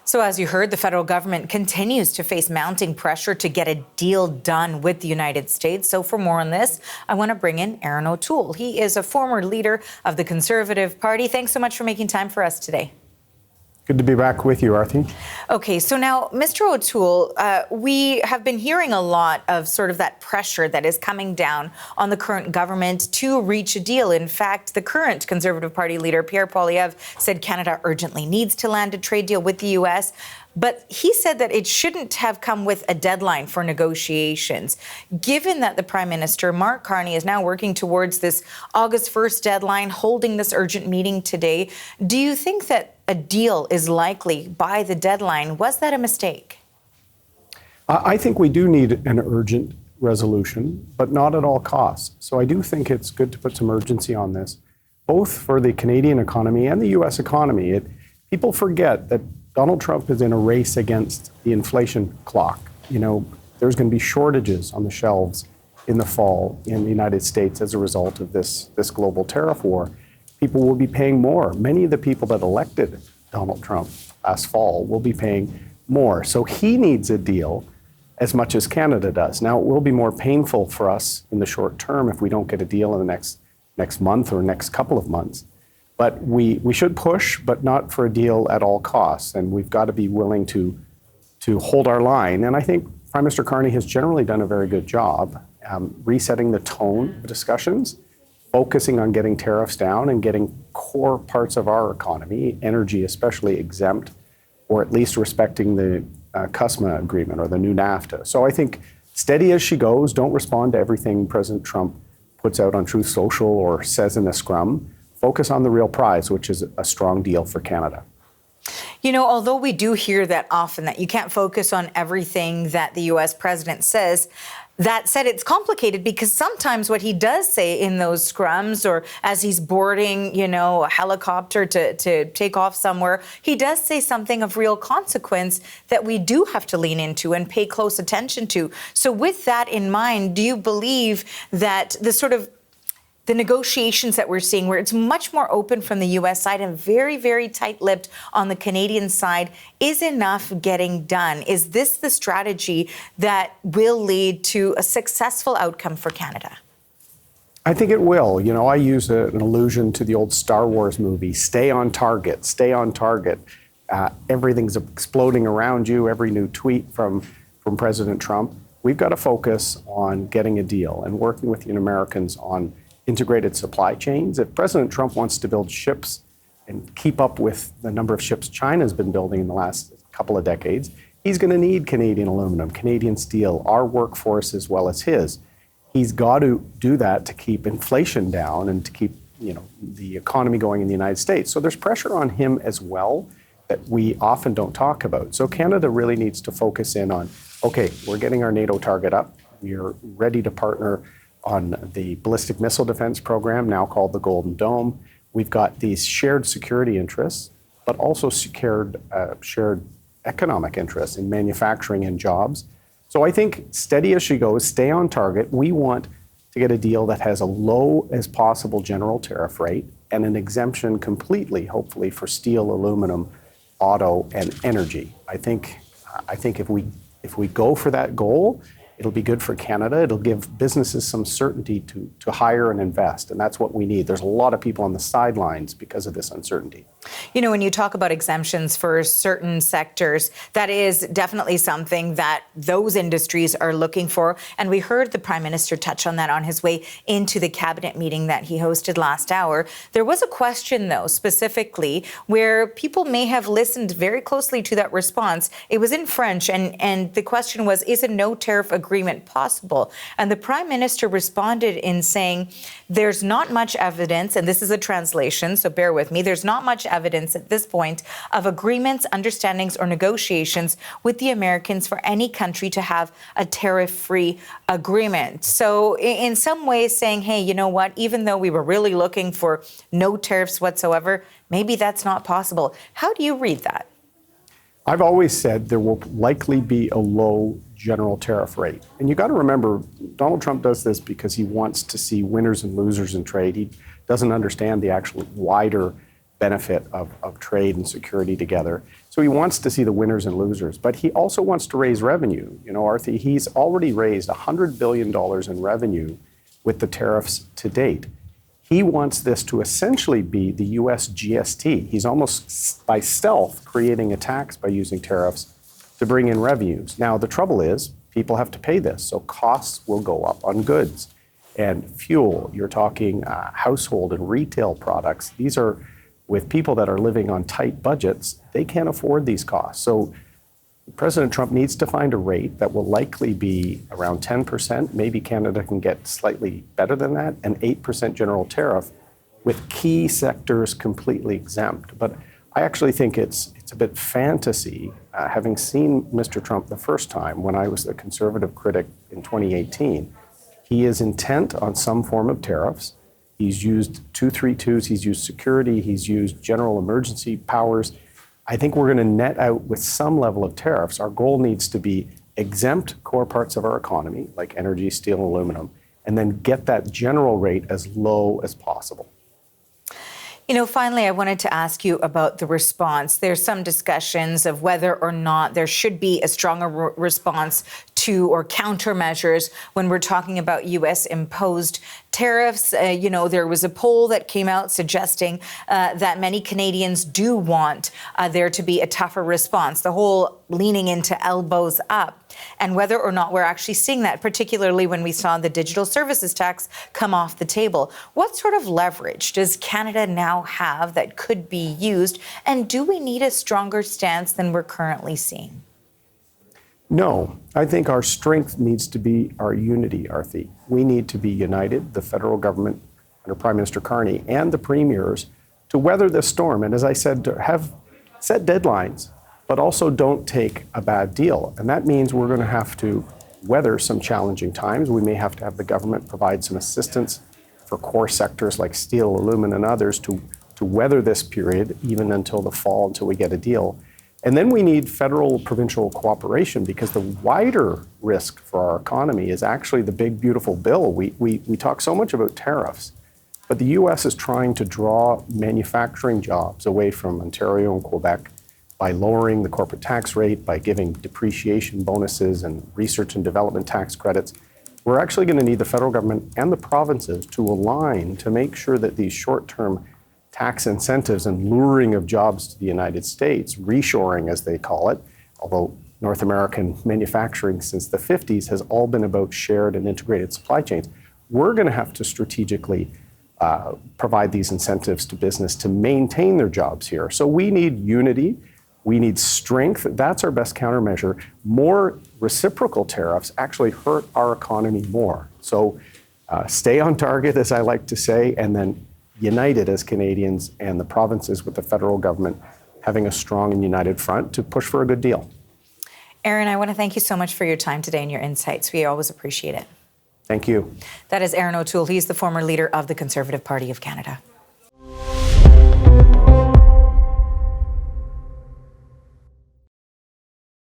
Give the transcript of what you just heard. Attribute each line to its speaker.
Speaker 1: So as you heard, the federal government continues to face mounting pressure to get a deal done with the United States. So for more on this, I want to bring in Erin O'Toole. He is a former leader of the Conservative Party. Thanks so much for making time for us today.
Speaker 2: Good to be back with you, Arthi.
Speaker 1: Okay, so now, Mr. O'Toole, we have been hearing a lot of sort of that pressure that is coming down on the current government to reach a deal. In fact, the current Conservative Party leader, Pierre Poilievre, said Canada urgently needs to land a trade deal with the U.S., but he said that it shouldn't have come with a deadline for negotiations. Given that the Prime Minister, Mark Carney, is now working towards this August 1st deadline, holding this urgent meeting today, do you think that a deal is likely by the deadline? Was that a mistake?
Speaker 2: I think we do need an urgent resolution, but not at all costs. So I do think it's good to put some urgency on this, both for the Canadian economy and the U.S. economy. People forget that Donald Trump is in a race against the inflation clock. You know, there's going to be shortages on the shelves in the fall in the United States as a result of this global tariff war. People will be paying more. Many of the people that elected Donald Trump last fall will be paying more. So he needs a deal as much as Canada does. Now, it will be more painful for us in the short term if we don't get a deal in the next month or next couple of months. But we should push, but not for a deal at all costs. And we've got to be willing to hold our line. And I think Prime Minister Carney has generally done a very good job resetting the tone of discussions, focusing on getting tariffs down and getting core parts of our economy, energy especially, exempt, or at least respecting the CUSMA agreement or the new NAFTA. So I think steady as she goes, don't respond to everything President Trump puts out on Truth Social or says in a scrum. Focus on the real prize, which is a strong deal for Canada.
Speaker 1: You know, although we do hear that often, that you can't focus on everything that the U.S. president says, that said, it's complicated because sometimes what he does say in those scrums or as he's boarding, you know, a helicopter to take off somewhere, he does say something of real consequence that we do have to lean into and pay close attention to. So with that in mind, do you believe that the negotiations that we're seeing, where it's much more open from the U.S. side and very, very tight-lipped on the Canadian side, is enough getting done? Is this the strategy that will lead to a successful outcome for Canada?
Speaker 2: I think it will. You know, I use an allusion to the old Star Wars movie, stay on target, stay on target. Everything's exploding around you, every new tweet from President Trump. We've got to focus on getting a deal and working with the Americans on integrated supply chains. If President Trump wants to build ships and keep up with the number of ships China's been building in the last couple of decades, he's going to need Canadian aluminum, Canadian steel, our workforce as well as his. He's got to do that to keep inflation down and to keep, you know, the economy going in the United States. So there's pressure on him as well that we often don't talk about. So Canada really needs to focus in on, okay, we're getting our NATO target up. We're ready to partner on the ballistic missile defense program, now called the Golden Dome. We've got these shared security interests, but also shared economic interests in manufacturing and jobs. So I think steady as she goes, stay on target. We want to get a deal that has a low as possible general tariff rate and an exemption completely, hopefully, for steel, aluminum, auto, and energy. I think if we go for that goal, it'll be good for Canada. It'll give businesses some certainty to hire and invest, and that's what we need. There's a lot of people on the sidelines because of this uncertainty.
Speaker 1: You know, when you talk about exemptions for certain sectors, that is definitely something that those industries are looking for. And we heard the Prime Minister touch on that on his way into the cabinet meeting that he hosted last hour. There was a question, though, specifically, where people may have listened very closely to that response. It was in French, and the question was, is a no tariff agreement possible? And the Prime Minister responded in saying, there's not much evidence, and this is a translation, so bear with me, there's not much evidence at this point of agreements, understandings, or negotiations with the Americans for any country to have a tariff-free agreement. So in some ways saying, hey, you know what, even though we were really looking for no tariffs whatsoever, maybe that's not possible. How do you read that?
Speaker 2: I've always said there will likely be a low general tariff rate. And you got to remember, Donald Trump does this because he wants to see winners and losers in trade. He doesn't understand the actual wider benefit of trade and security together. So he wants to see the winners and losers, but he also wants to raise revenue. You know, Arthur, he's already raised $100 billion in revenue with the tariffs to date. He wants this to essentially be the U.S. GST. He's almost by stealth creating a tax by using tariffs to bring in revenues. Now, the trouble is people have to pay this, so costs will go up on goods and fuel. You're talking household and retail products. These are with people that are living on tight budgets, they can't afford these costs. So President Trump needs to find a rate that will likely be around 10%. Maybe Canada can get slightly better than that, an 8% general tariff with key sectors completely exempt. But I actually think it's a bit fantasy. Having seen Mr. Trump the first time when I was the Conservative critic in 2018, he is intent on some form of tariffs. He's used 232s, he's used security, he's used general emergency powers. I think we're going to net out with some level of tariffs. Our goal needs to be exempt core parts of our economy, like energy, steel, and aluminum, and then get that general rate as low as possible.
Speaker 1: You know, finally, I wanted to ask you about the response. There's some discussions of whether or not there should be a stronger response to or countermeasures when we're talking about U.S. imposed tariffs. You know, there was a poll that came out suggesting that many Canadians do want there to be a tougher response, the whole leaning into elbows up. And whether or not we're actually seeing that, particularly when we saw the digital services tax come off the table. What sort of leverage does Canada now have that could be used? And do we need a stronger stance than we're currently seeing?
Speaker 2: No, I think our strength needs to be our unity, Arthi. We need to be united, the federal government under Prime Minister Carney and the premiers, to weather this storm. And as I said, to have set deadlines, but also don't take a bad deal. And that means we're going to have to weather some challenging times. We may have to have the government provide some assistance for core sectors like steel, aluminum, and others to weather this period, even until the fall, until we get a deal. And then we need federal, provincial cooperation, because the wider risk for our economy is actually the big, beautiful bill. We talk so much about tariffs, but the U.S. is trying to draw manufacturing jobs away from Ontario and Quebec by lowering the corporate tax rate, by giving depreciation bonuses and research and development tax credits. We're actually going to need the federal government and the provinces to align to make sure that these short-term tax incentives and luring of jobs to the United States, reshoring as they call it, although North American manufacturing since the 50s has all been about shared and integrated supply chains. We're going to have to strategically provide these incentives to business to maintain their jobs here. So we need unity. We need strength. That's our best countermeasure. More reciprocal tariffs actually hurt our economy more. So stay on target, as I like to say, and then united as Canadians and the provinces with the federal government having a strong and united front to push for a good deal.
Speaker 1: Erin, I want to thank you so much for your time today and your insights. We always appreciate it.
Speaker 2: Thank you.
Speaker 1: That is Erin O'Toole. He's the former leader of the Conservative Party of Canada.